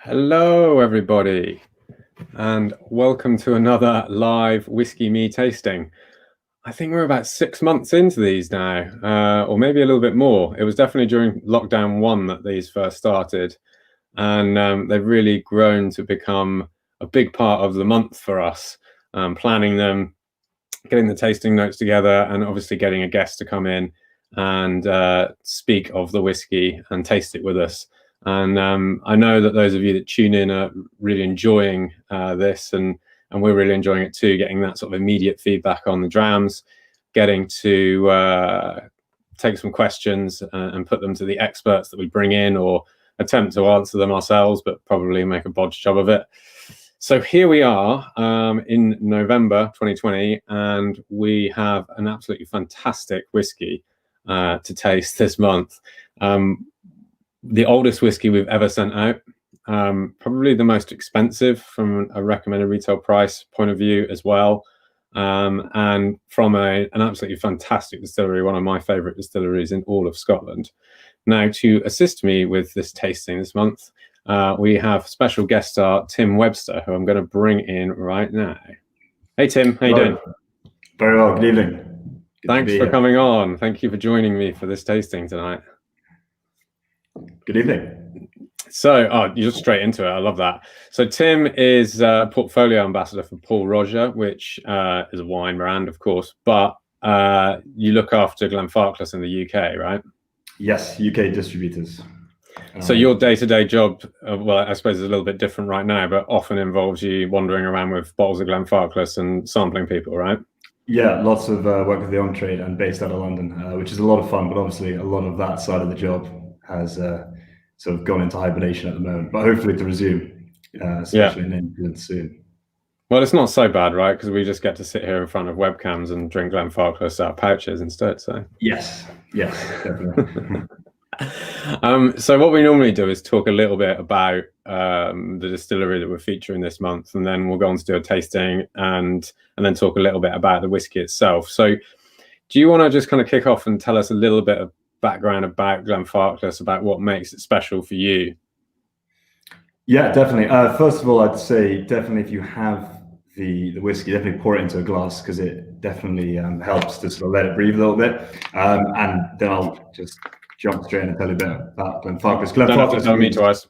Hello, everybody, and welcome to another live Whiskey Me tasting. I think we're about 6 months into these now, or maybe a little bit more. It was definitely during lockdown 1 that these first started, and they've really grown to become a big part of the month for us, planning them, getting the tasting notes together, and obviously getting a guest to come in and speak of the whiskey and taste it with us. And I know that those of you that tune in are really enjoying this, and we're really enjoying it too, getting that sort of immediate feedback on the drams, getting to take some questions and put them to the experts that we bring in, or attempt to answer them ourselves, but probably make a bodge job of it. So here we are in November 2020, and we have an absolutely fantastic whiskey to taste this month. The oldest whiskey we've ever sent out, probably the most expensive from a recommended retail price point of view as well, and from an absolutely fantastic distillery, one of my favourite distilleries in all of Scotland. Now, to assist me with this tasting this month, we have special guest star Tim Webster, who I'm going to bring in right now. Hey Tim, how you doing? Very well, good evening. Thanks for coming on. Thank you for joining me for this tasting tonight. Good evening. So, you're just straight into it. I love that. So Tim is portfolio ambassador for Paul Roger, which is a wine brand, of course, but you look after Glenfarclas in the UK, right? Yes, UK distributors. So your day-to-day job, well, I suppose is a little bit different right now, but often involves you wandering around with bottles of Glenfarclas and sampling people, right? Yeah, lots of work with the on-trade and based out of London, which is a lot of fun, but obviously a lot of that side of the job has sort of gone into hibernation at the moment, but hopefully to resume, especially in England soon. Well, it's not so bad, right? Because we just get to sit here in front of webcams and drink Glenfarclas out of pouches instead. So yes, definitely. So what we normally do is talk a little bit about the distillery that we're featuring this month, and then we'll go on to do a tasting and then talk a little bit about the whiskey itself. So do you want to just kind of kick off and tell us a little bit of background about Glenfarclas, about what makes it special for you? Yeah, definitely. First of all, I'd say definitely if you have the whiskey, definitely pour it into a glass, because it definitely helps to sort of let it breathe a little bit. And then I'll just jump straight in and tell you a bit about Glenfarclas. Don't have to tell me twice.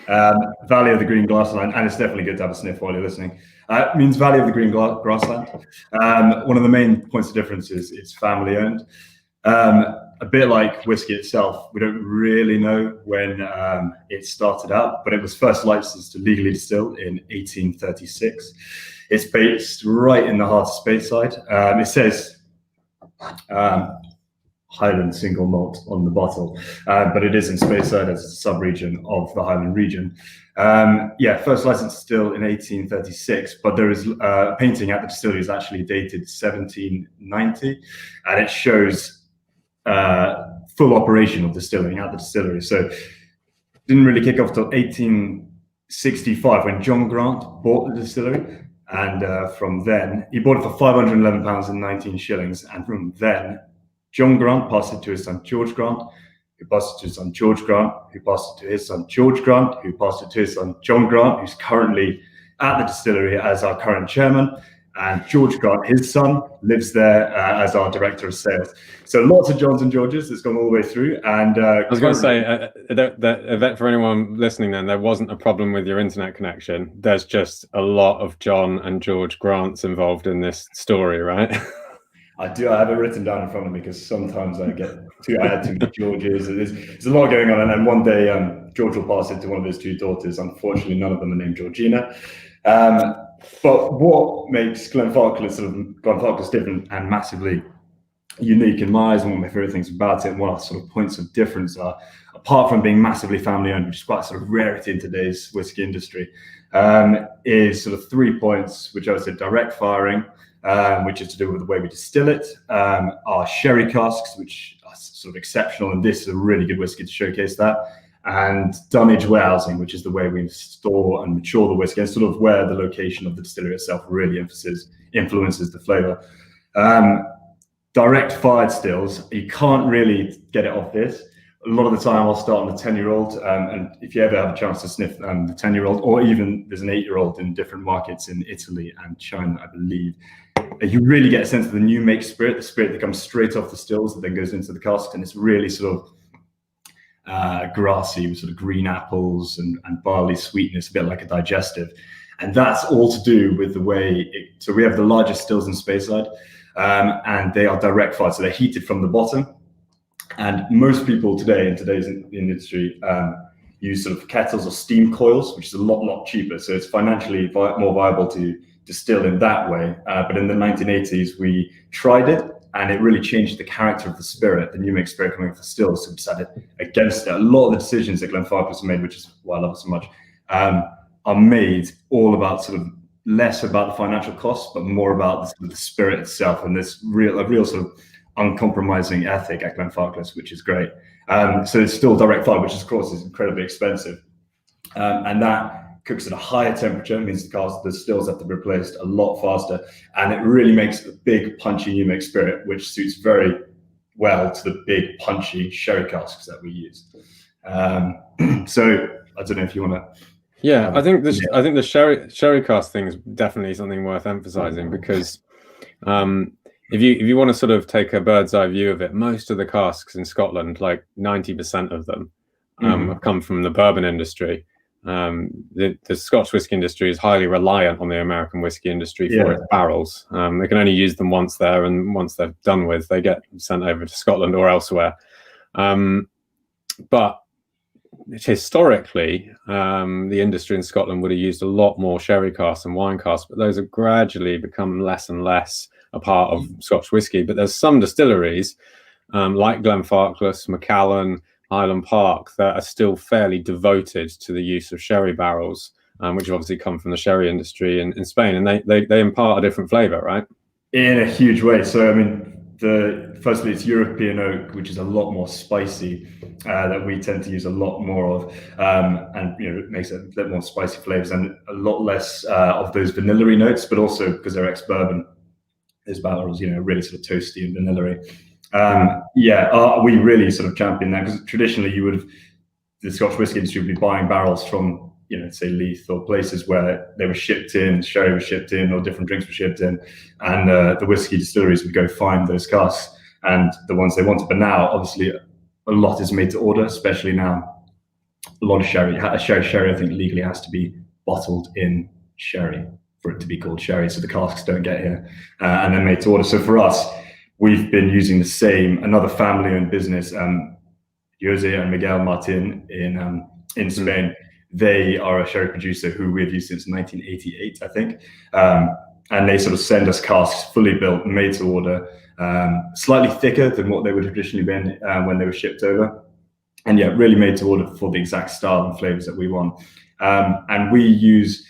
Valley of the Green Grassland, and it's definitely good to have a sniff while you're listening. It means Valley of the Green Grassland. One of the main points of difference is it's family owned. A bit like whiskey itself, we don't really know when it started out, but it was first licensed to legally distill in 1836. It's based right in the heart of Speyside. It says Highland single malt on the bottle, but it is in Speyside as a sub-region of the Highland region. First licensed still in 1836, but there is a painting at the distillery is actually dated 1790, and it shows full operation of distilling at the distillery. So didn't really kick off till 1865 when John Grant bought the distillery, and from then he bought it for £511 and 19 shillings, and from then John Grant passed it to his son George Grant, who passed it to his son George Grant, who passed it to his son George Grant, who passed it to his son John Grant, who's currently at the distillery as our current chairman. And George Grant, his son, lives there as our director of sales. So lots of Johns and Georges that's gone all the way through. And I was going to say that for anyone listening, then there wasn't a problem with your internet connection. There's just a lot of John and George Grants involved in this story, right? I do. I have it written down in front of me because sometimes I had too many Georges. There's a lot going on, and then one day George will pass it to one of his two daughters. Unfortunately, none of them are named Georgina. But what makes Glenfarclas different and massively unique in my eyes, and one of my favorite things about it, and what our sort of points of difference are, apart from being massively family owned, which is quite a sort of rarity in today's whiskey industry, is sort of 3 points, which I would say direct firing, which is to do with the way we distill it, our sherry casks, which are sort of exceptional, and this is a really good whiskey to showcase that, and dunnage warehousing, which is the way we store and mature the whiskey, and sort of where the location of the distillery itself really influences the flavor. Direct fired stills, you can't really get it off this, a lot of the time I'll start on the 10-year-old, and if you ever have a chance to sniff the 10-year-old, or even there's an 8-year-old in different markets in Italy and China, I believe, you really get a sense of the new make spirit, the spirit that comes straight off the stills that then goes into the cask, and it's really sort of grassy with sort of green apples and barley sweetness, a bit like a digestive. And that's all to do with the way, so we have the largest stills in Speyside, and they are direct fired, so they're heated from the bottom. And most people today, in today's industry, use sort of kettles or steam coils, which is a lot cheaper. So it's financially more viable to distill in that way. But in the 1980s, we tried it, and it really changed the character of the spirit, the new make spirit coming off the stills. So we decided against it. A lot of the decisions that Glenfarclas made, which is why I love it so much, are made all about sort of less about the financial costs, but more about the spirit itself, and this real sort of uncompromising ethic at Glenfarclas, which is great. So it's still direct fire, which of course is incredibly expensive, and that cooks at a higher temperature, means the stills have to be replaced a lot faster, and it really makes a big punchy new make spirit, which suits very well to the big punchy sherry casks that we use. So I don't know if you want to. Yeah, I think the sherry cask thing is definitely something worth emphasizing, because if you want to sort of take a bird's eye view of it, most of the casks in Scotland, like 90% of them, have come from the bourbon industry. The Scotch whiskey industry is highly reliant on the American whiskey industry for its barrels. They can only use them once there, and once they're done with, they get sent over to Scotland or elsewhere. But historically, the industry in Scotland would have used a lot more sherry casks and wine casks, but those have gradually become less and less a part of Scotch whiskey. But there's some distilleries like Glenfarclas, Macallan, Highland Park that are still fairly devoted to the use of sherry barrels, which have obviously come from the sherry industry in Spain, and they impart a different flavor, right? In a huge way. So I mean, firstly, it's European oak, which is a lot more spicy, that we tend to use a lot more of, and it makes it a bit more spicy flavors and a lot less of those vanilla-y notes, but also because they're ex-bourbon, those barrels, really sort of toasty and vanilla-y. We really sort of champion that, because traditionally the Scotch whisky industry would be buying barrels from, say Leith or places where they were shipped in, sherry was shipped in, or different drinks were shipped in, and the whiskey distilleries would go find those casks and the ones they wanted. But now, obviously, a lot is made to order, especially now. A lot of sherry, I think legally has to be bottled in sherry for it to be called sherry, so the casks don't get here, and they're made to order. So for us, we've been using another family-owned business, Jose and Miguel Martin in Spain. They are a sherry producer who we've used since 1988, I think. And they sort of send us casks fully built, made to order, slightly thicker than what they would traditionally been when they were shipped over. And really made to order for the exact style and flavors that we want. And we use,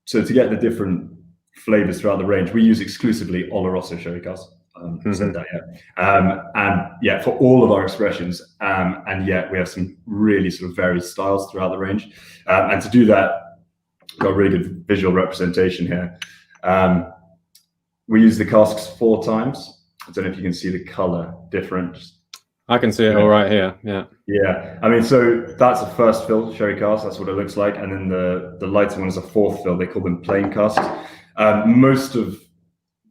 so to get the different flavors throughout the range, we use exclusively Oloroso sherry casks. Said that and for all of our expressions, and yet we have some really sort of varied styles throughout the range, and to do that, got a really good visual representation here. We use the casks 4 times. I don't know if you can see the color difference. I can see it all right here. Yeah. I mean, so that's a first fill sherry cask. That's what it looks like, and then the lighter one is a 4th fill. They call them plain casks. Most of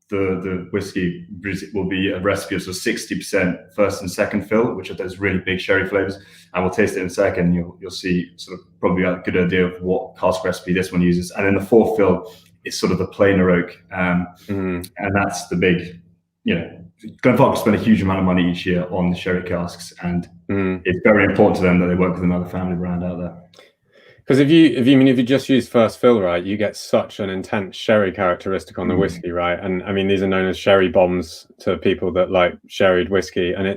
the whiskey will be a recipe of 60% first and second fill, which are those really big sherry flavors, and we'll taste it in a second. You'll see sort of probably a good idea of what cask recipe this one uses. And then the 4th fill is sort of the plainer oak, and that's the big, Glenfarclas spend a huge amount of money each year on the sherry casks, and it's very important to them that they work with another family brand out there. Because if you just use first fill, right, you get such an intense sherry characteristic on the whiskey, right? And I mean, these are known as sherry bombs to people that like sherried whiskey. And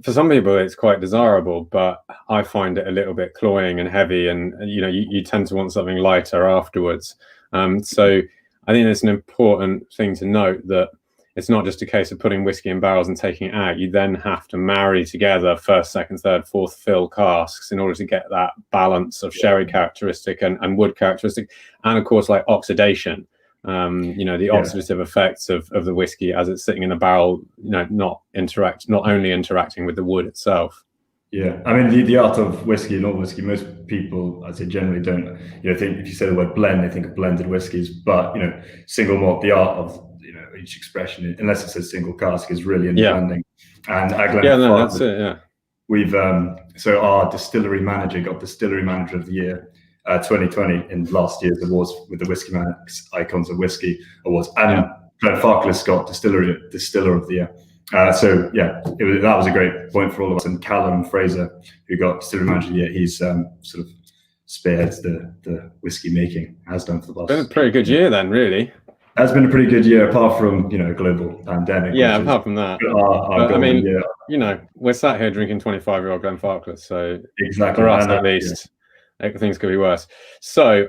for some people, it's quite desirable, but I find it a little bit cloying and heavy, and you tend to want something lighter afterwards. So I think it's an important thing to note that it's not just a case of putting whiskey in barrels and taking it out. You then have to marry together first, second, third, 4th fill casks in order to get that balance of sherry characteristic and wood characteristic, and of course, like oxidation. The oxidative effects of the whiskey as it's sitting in a barrel, not only interacting with the wood itself. Yeah, I mean the art of whiskey and all whiskey. Most people, I'd say, generally don't, think if you say the word blend, they think of blended whiskies. But single malt, the art of each expression, unless it says single cask, is really in the blending. And at Glenfarclas, that's it. Yeah, we've so our distillery manager got Distillery Manager of the Year 2020 in last year's awards with the Whiskey Manx Icons of Whiskey Awards, and Glenfarclas got Distiller of the Year. That was a great point for all of us. And Callum Fraser, who got Distillery Manager of the Year, he's sort of spearheads the whiskey making, has done for the past. Been a pretty good year then, really. Has been a pretty good year, apart from global pandemic. Yeah, apart from that. Our year. We're sat here drinking 25-year-old Glenfarclas, so exactly for us at least, things could be worse. So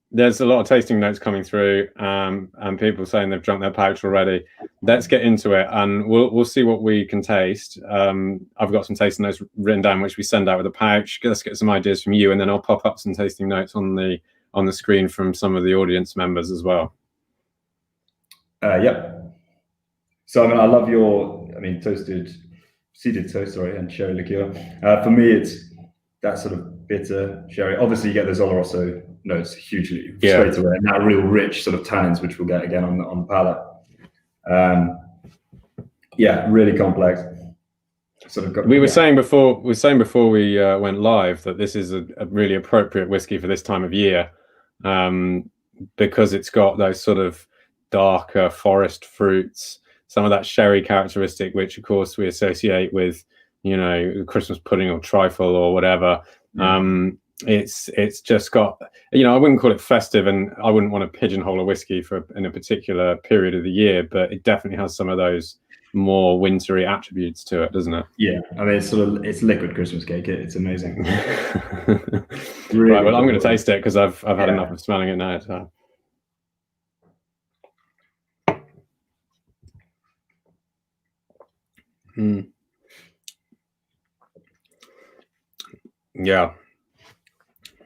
there's a lot of tasting notes coming through, and people saying they've drunk their pouch already. Let's get into it, and we'll see what we can taste. I've got some tasting notes written down, which we send out with a pouch. Let's get some ideas from you, and then I'll pop up some tasting notes on the screen from some of the audience members as well. So I love your seeded toast, and sherry liqueur. For me, it's that sort of bitter sherry. Obviously, you get those Oloroso notes hugely straight away, and that real rich sort of tannins, which we'll get again on the palate. Really complex. We were saying before we went live that this is a really appropriate whiskey for this time of year, because it's got those sort of darker forest fruits, some of that sherry characteristic, which of course we associate with Christmas pudding or trifle or whatever. It's just got, I wouldn't call it festive, and I wouldn't want to pigeonhole a whiskey in a particular period of the year, but it definitely has some of those more wintry attributes to it, doesn't it? Yeah, it's liquid Christmas cake. It's amazing. Really right, well, I'm going to taste it because I've had enough of smelling it now. So. Yeah.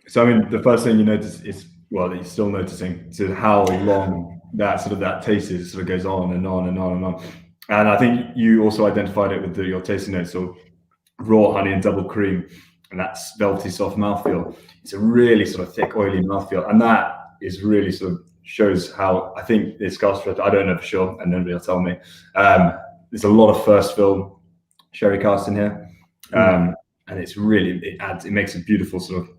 So the first thing you notice is, that you're still noticing, to how long that taste is, sort of goes on and on and on and on. And I think you also identified it with your tasting notes, so raw honey and double cream, and that velvety soft mouthfeel. It's a really sort of thick, oily mouthfeel, and that is really sort of shows how, I think it's cask strength. I don't know for sure, and nobody will tell me. There's a lot of first fill sherry cask in here, and it's really, it makes a beautiful sort of,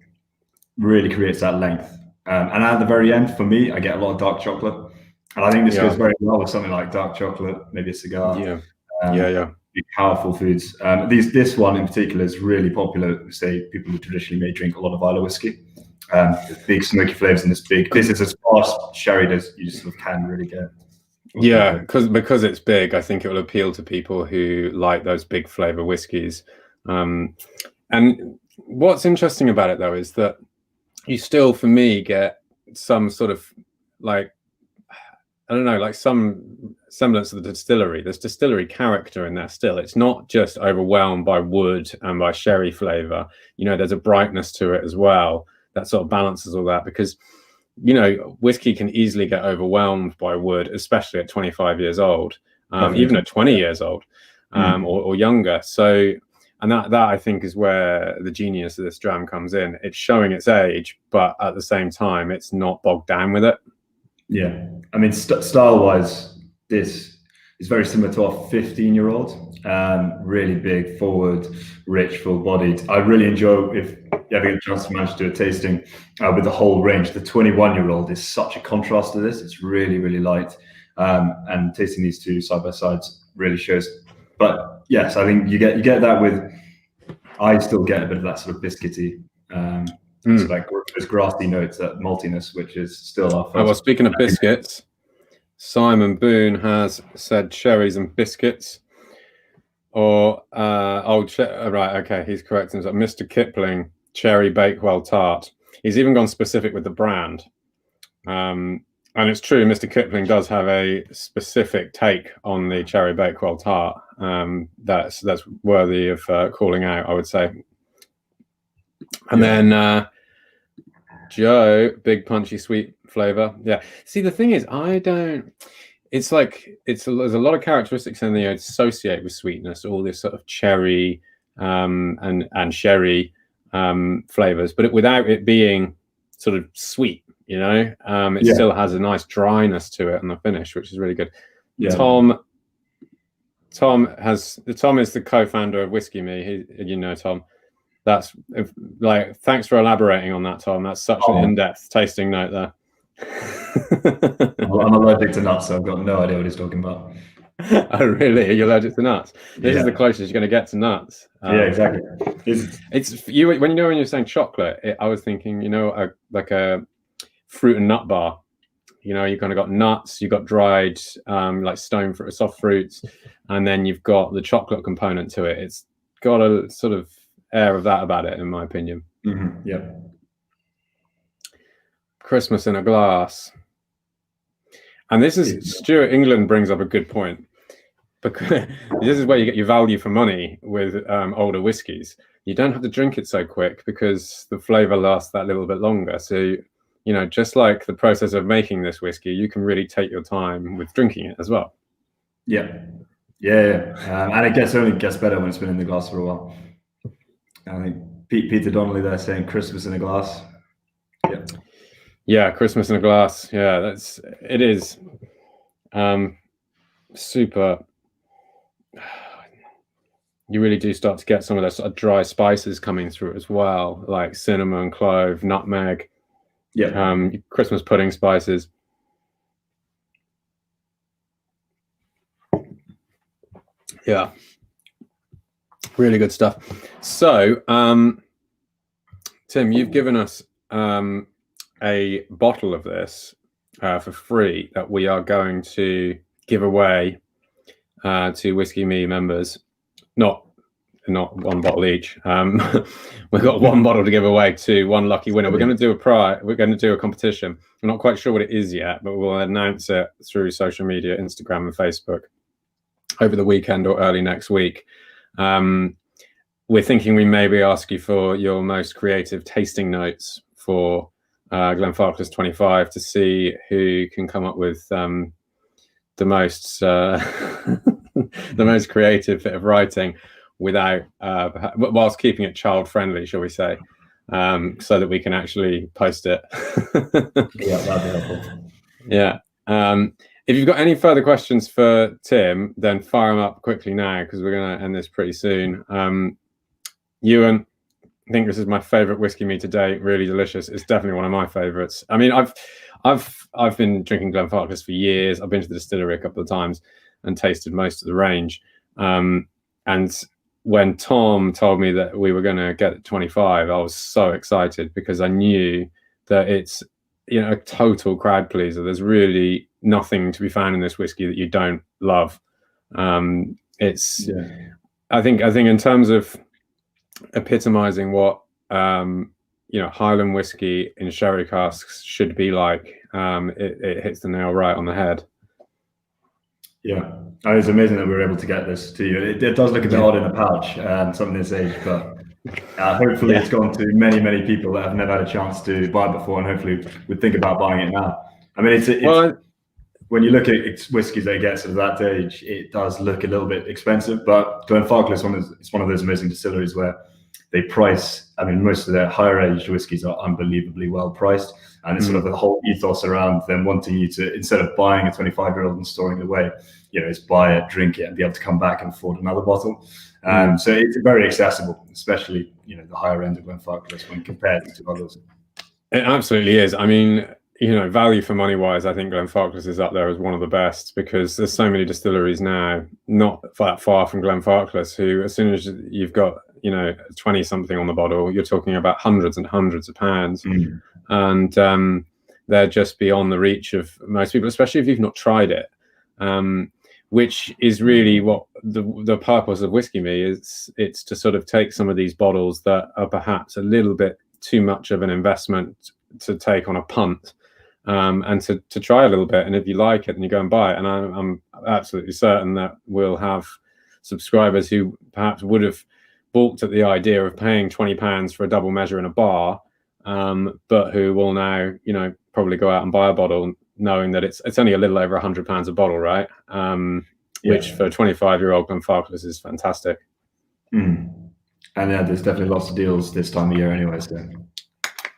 really creates that length. And at the very end, for me, I get a lot of dark chocolate, and I think this goes very well with something like dark chocolate, maybe a cigar. Powerful foods. This one in particular is really popular. Say people who traditionally may drink a lot of Islay whiskey. Big smoky flavors in this is as fast sherry as you just sort of can really get. Yeah, because it's big, I think it will appeal to people who like those big flavor whiskies. And what's interesting about it though is that you still, for me, get some sort of some semblance of the distillery. There's distillery character in there still. It's not just overwhelmed by wood and by sherry flavor. There's a brightness to it as well that sort of balances all that, because whiskey can easily get overwhelmed by wood, especially at 25 years old, even at 20 years old, or younger. So, and that I think is where the genius of this dram comes in. It's showing its age, but at the same time, it's not bogged down with it. Yeah, style-wise, this is very similar to our 15-year-old. Really big, forward, rich, full-bodied. I really enjoy, if you ever get a chance to manage to do a tasting with the whole range. The 21-year-old is such a contrast to this. It's really, really light. And tasting these two side by side really shows. But yes, I think you get that with, I still get a bit of that sort of biscuity, so like those grassy notes, that maltiness, which is still our first. Oh, well, speaking of biscuits, Simon Boone has said cherries and biscuits. Or right, okay, he's correct himself. Mr. Kipling, cherry Bakewell tart. He's even gone specific with the brand. And it's true, Mr. Kipling does have a specific take on the cherry Bakewell tart. That's worthy of calling out, I would say. And then Joe, big punchy sweet flavor. Yeah. See, the thing is, I don't. It's like there's a lot of characteristics in there associate with sweetness, all this sort of cherry and sherry flavors, but without it being sort of sweet, you know. It still has a nice dryness to it on the finish, which is really good. Yeah. Tom is the co-founder of Whiskey Me. You know Tom. That's like, thanks for elaborating on that, Tom. That's such an in-depth tasting note there. I'm allergic to nuts, so I've got no idea what he's talking about. Oh, really? Are you allergic to nuts? This is the closest you're going to get to nuts. Yeah, exactly. It's you when you're saying chocolate. I was thinking, like a fruit and nut bar. You know, you kind of got nuts, you got dried like stone fruit, soft fruits, and then you've got the chocolate component to it. It's got a sort of air of that about it, in my opinion. Mm-hmm. Yeah. Christmas in a glass. And this is Stuart England brings up a good point, because this is where you get your value for money with older whiskies. You don't have to drink it so quick because the flavor lasts that little bit longer. So, just like the process of making this whiskey, you can really take your time with drinking it as well. Yeah. And it only gets better when it's been in the glass for a while. I think Peter Donnelly there saying Christmas in a glass. Yeah, Christmas in a glass. Yeah, it is super. You really do start to get some of those sort of dry spices coming through as well, like cinnamon, clove, nutmeg. Yeah. Christmas pudding spices. Yeah. Really good stuff. So, Tim, you've given us a bottle of this for free that we are going to give away to Whiskey Me members. Not one bottle each. We've got one bottle to give away to one lucky winner. We're going to do a competition. I'm not quite sure what it is yet, but we'll announce it through social media, Instagram and Facebook, over the weekend or early next week. We're thinking we maybe ask you for your most creative tasting notes for Glenfarclas 25 to see who can come up with the most the most creative bit of writing without whilst keeping it child friendly, shall we say, so that we can actually post it. Yeah, that'd be helpful. Yeah. If you've got any further questions for Tim, then fire them up quickly now, because we're going to end this pretty soon. Ewan, I think this is my favorite Whiskey Me to date. Really delicious. It's definitely one of my favorites. I mean, I've been drinking Glenfarclas for years. I've been to the distillery a couple of times and tasted most of the range. And when Tom told me that we were going to get 25, I was so excited, because I knew that it's a total crowd pleaser. There's really nothing to be found in this whiskey that you don't love. I think in terms of epitomizing what Highland whiskey in sherry casks should be like, it hits the nail right on the head. Yeah, it's amazing that we were able to get this to you. It does look a bit odd in a pouch, something this age, but hopefully it's gone to many people that have never had a chance to buy it before, and hopefully would think about buying it now. I mean, it's when you look at whiskies that get of that age, it does look a little bit expensive, but Glenfarclas it's one of those amazing distilleries where they price, I mean, most of their higher aged whiskies are unbelievably well priced. And it's sort of the whole ethos around them wanting you to, instead of buying a 25-year-old and storing it away, is buy it, drink it, and be able to come back and afford another bottle. So it's very accessible, especially, the higher end of Glenfarclas when compared to others. It absolutely is. I mean, value for money wise, I think Glenfarclas is up there as one of the best, because there's so many distilleries now, not that far from Glenfarclas, who, as soon as you've got, 20 something on the bottle, you're talking about hundreds and hundreds of pounds. And they're just beyond the reach of most people, especially if you've not tried it, which is really what the purpose of Whiskey Me is. It's to sort of take some of these bottles that are perhaps a little bit too much of an investment to take on a punt, and to try a little bit. And if you like it, then you go and buy it. And I'm absolutely certain that we'll have subscribers who perhaps would have balked at the idea of paying £20 for a double measure in a bar, but who will now, probably go out and buy a bottle, knowing that it's only a little over £100 a bottle, right? Which for a 25-year-old Glenfarclas is fantastic. And yeah, there's definitely lots of deals this time of year anyway. So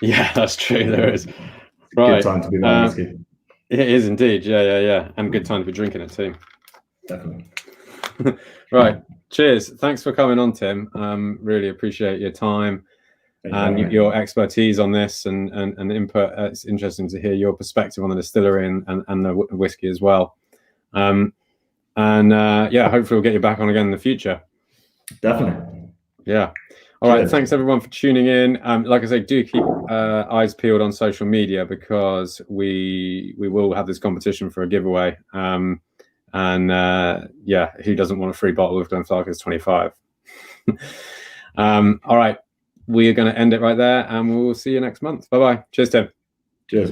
yeah, that's true. There is. Right. Good time to be buying whiskey. It is indeed. Yeah. And good time to be drinking it too. Definitely. Right. Cheers. Thanks for coming on, Tim. Really appreciate your time and your expertise on this and input. It's interesting to hear your perspective on the distillery and the whiskey as well. Yeah, hopefully we'll get you back on again in the future. Definitely. Yeah. All right. Thanks everyone for tuning in. Like I say, do keep eyes peeled on social media, because we will have this competition for a giveaway. Yeah, who doesn't want a free bottle of Glenfarclas 25? All right. We are going to end it right there, and we'll see you next month. Bye-bye. Cheers, Tim. Cheers.